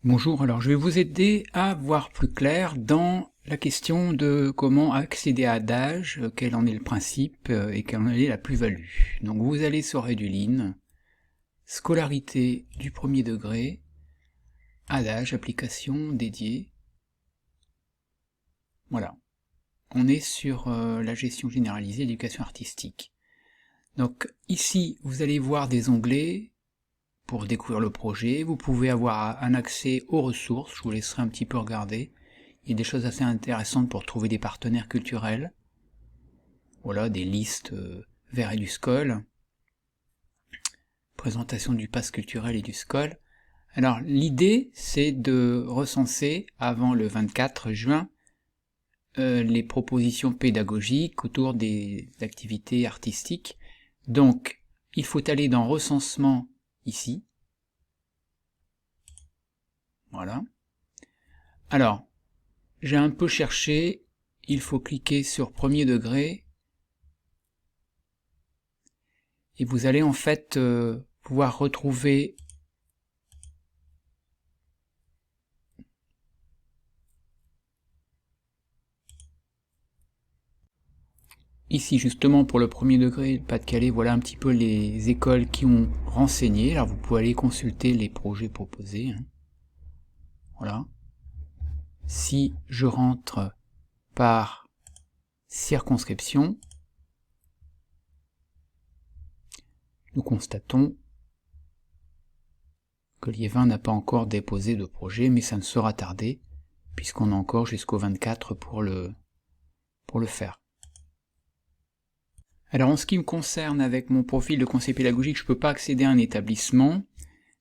Bonjour, alors je vais vous aider à voir plus clair dans la question de comment accéder à Adage, quel en est le principe et quelle en est la plus-value. Donc vous allez sur Eduline, scolarité du premier degré, Adage, application dédiée. Voilà, on est sur la gestion généralisée d'éducation artistique. Donc ici, vous allez voir des onglets pour découvrir le projet. Vous pouvez avoir un accès aux ressources, je vous laisserai un petit peu regarder. Il y a des choses assez intéressantes pour trouver des partenaires culturels. Voilà, des listes vers et du SCOL. Présentation du pass culturel et du SCOL. Alors l'idée, c'est de recenser avant le 24 juin les propositions pédagogiques autour des activités artistiques. Donc, il faut aller dans recensement ici. Voilà. Alors, j'ai un peu cherché, il faut cliquer sur premier degré, et vous allez en fait pouvoir retrouver ici justement pour le premier degré Pas-de-Calais, voilà un petit peu les écoles qui ont renseigné. Alors vous pouvez aller consulter les projets proposés. Voilà. Si je rentre par circonscription, nous constatons que Liévin n'a pas encore déposé de projet, mais ça ne sera tardé, puisqu'on a encore jusqu'au 24 pour le faire. Alors en ce qui me concerne, avec mon profil de conseiller pédagogique, je ne peux pas accéder à un établissement,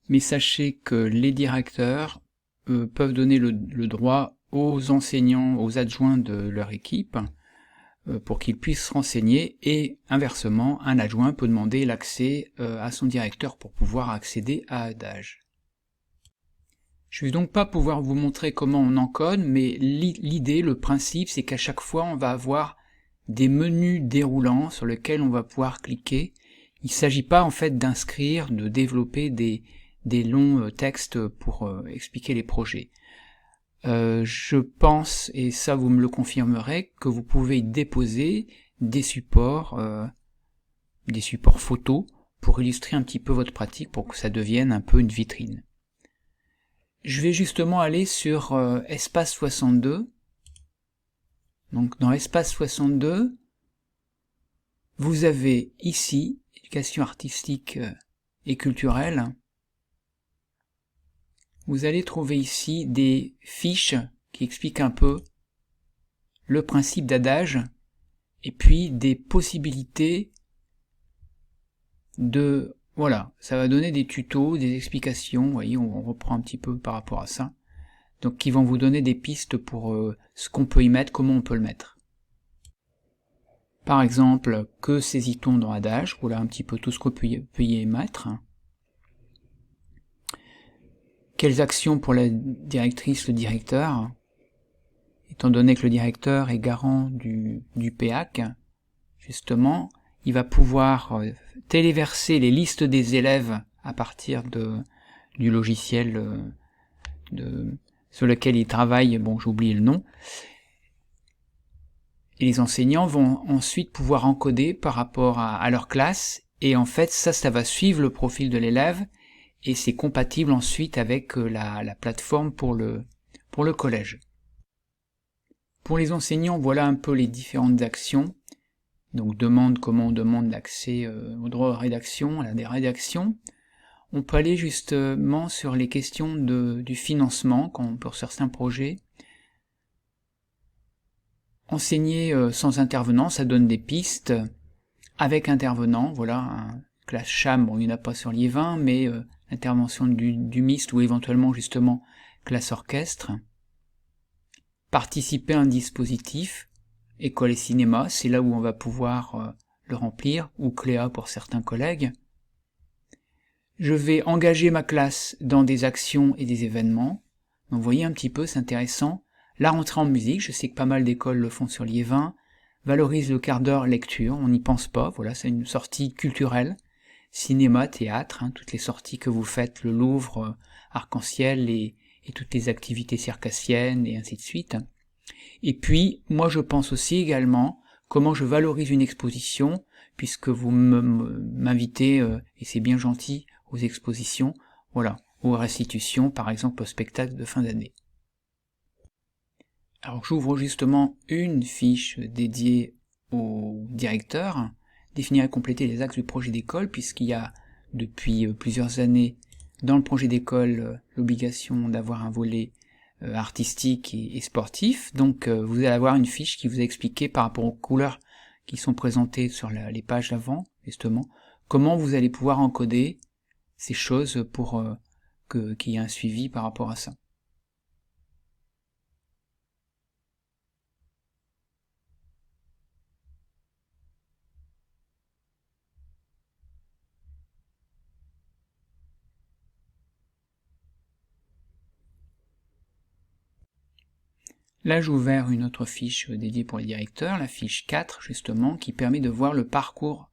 mais sachez que les directeurs peuvent donner le droit aux enseignants, aux adjoints de leur équipe, pour qu'ils puissent se renseigner, et inversement, un adjoint peut demander l'accès à son directeur pour pouvoir accéder à Adage. Je ne vais donc pas pouvoir vous montrer comment on encode, mais l'idée, le principe, c'est qu'à chaque fois, on va avoir des menus déroulants sur lesquels on va pouvoir cliquer. Il ne s'agit pas en fait d'inscrire, de développer des longs textes pour expliquer les projets. Je pense, et ça vous me le confirmerez, que vous pouvez déposer des supports photos pour illustrer un petit peu votre pratique, pour que ça devienne un peu une vitrine. Je vais justement aller sur Espace 62. Donc dans Espace 62, vous avez ici, éducation artistique et culturelle, vous allez trouver ici des fiches qui expliquent un peu le principe d'Adage, et puis des possibilités de... Voilà, ça va donner des tutos, des explications, vous voyez, on reprend un petit peu par rapport à ça. Donc qui vont vous donner des pistes pour ce qu'on peut y mettre, comment on peut le mettre. Par exemple, que saisit-on dans Adage? Voilà un petit peu tout ce qu'on peut y mettre. Quelles actions pour la directrice, le directeur? Étant donné que le directeur est garant du PEAC, justement, il va pouvoir téléverser les listes des élèves à partir du logiciel sur lequel il travaille, bon j'ai oublié le nom, et les enseignants vont ensuite pouvoir encoder par rapport à leur classe, et en fait ça va suivre le profil de l'élève, et c'est compatible ensuite avec la plateforme pour le collège. Pour les enseignants, voilà un peu les différentes actions. Donc comment on demande l'accès au droit de rédaction, à des rédactions. On peut aller justement sur les questions du financement, pour certains projets. Enseigner sans intervenant, ça donne des pistes. Avec intervenant, voilà, classe CHAM, bon, il n'y en a pas sur Liévin, mais l'intervention du MIST ou éventuellement justement classe orchestre. Participer à un dispositif, école et cinéma, c'est là où on va pouvoir le remplir, ou CLEA pour certains collègues. Je vais engager ma classe dans des actions et des événements. Donc vous voyez un petit peu, c'est intéressant. La rentrée en musique, je sais que pas mal d'écoles le font sur Liévin. Valorise le quart d'heure lecture, on n'y pense pas, voilà, c'est une sortie culturelle. Cinéma, théâtre, toutes les sorties que vous faites, le Louvre, Arc-en-Ciel et et toutes les activités circassiennes et ainsi de suite. Et puis, moi je pense aussi également comment je valorise une exposition, puisque vous m'invitez, et c'est bien gentil, aux expositions, voilà, aux restitutions, par exemple au spectacle de fin d'année. Alors j'ouvre justement une fiche dédiée au directeur, définir et compléter les axes du projet d'école, puisqu'il y a depuis plusieurs années dans le projet d'école l'obligation d'avoir un volet artistique et sportif. Donc vous allez avoir une fiche qui vous a expliqué par rapport aux couleurs qui sont présentées sur les pages d'avant, justement, comment vous allez pouvoir encoder ces choses pour qu'il y ait un suivi par rapport à ça. Là, j'ai ouvert une autre fiche dédiée pour les directeurs, la fiche 4, justement, qui permet de voir le parcours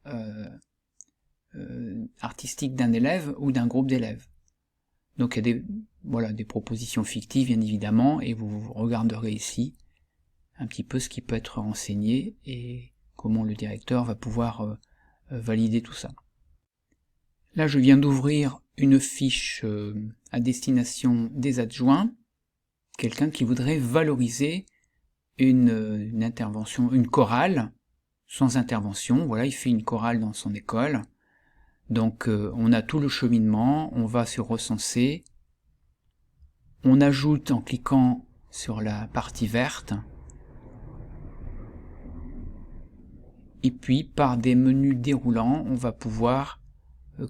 artistique d'un élève ou d'un groupe d'élèves. Donc il y a des propositions fictives, bien évidemment, et vous regarderez ici un petit peu ce qui peut être enseigné et comment le directeur va pouvoir valider tout ça. Là, je viens d'ouvrir une fiche à destination des adjoints, quelqu'un qui voudrait valoriser une intervention, une chorale, sans intervention, voilà, il fait une chorale dans son école, donc on a tout le cheminement, on va se recenser, on ajoute en cliquant sur la partie verte, et puis par des menus déroulants, on va pouvoir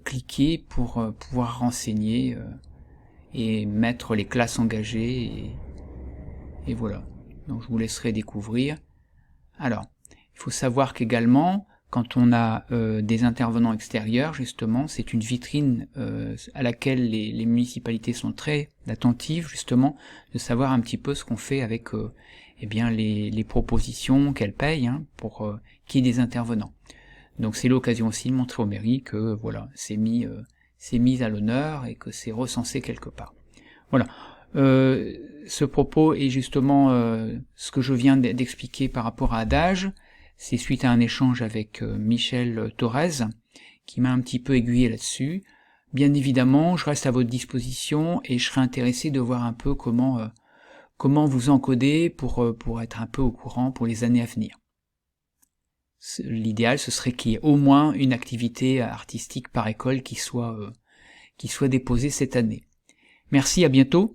cliquer pour pouvoir renseigner et mettre les classes engagées, et voilà. Donc je vous laisserai découvrir. Alors, il faut savoir qu'également, quand on a des intervenants extérieurs, justement, c'est une vitrine à laquelle les municipalités sont très attentives, justement, de savoir un petit peu ce qu'on fait avec eh bien, les propositions qu'elles payent pour qu'il y ait des intervenants. Donc c'est l'occasion aussi de montrer aux mairies que voilà, c'est mis à l'honneur et que c'est recensé quelque part. Voilà. Ce propos est justement ce que je viens d'expliquer par rapport à Adage. C'est suite à un échange avec Michel Thorez, qui m'a un petit peu aiguillé là-dessus. Bien évidemment, je reste à votre disposition et je serai intéressé de voir un peu comment vous encoder pour être un peu au courant pour les années à venir. L'idéal, ce serait qu'il y ait au moins une activité artistique par école qui soit déposée cette année. Merci, à bientôt.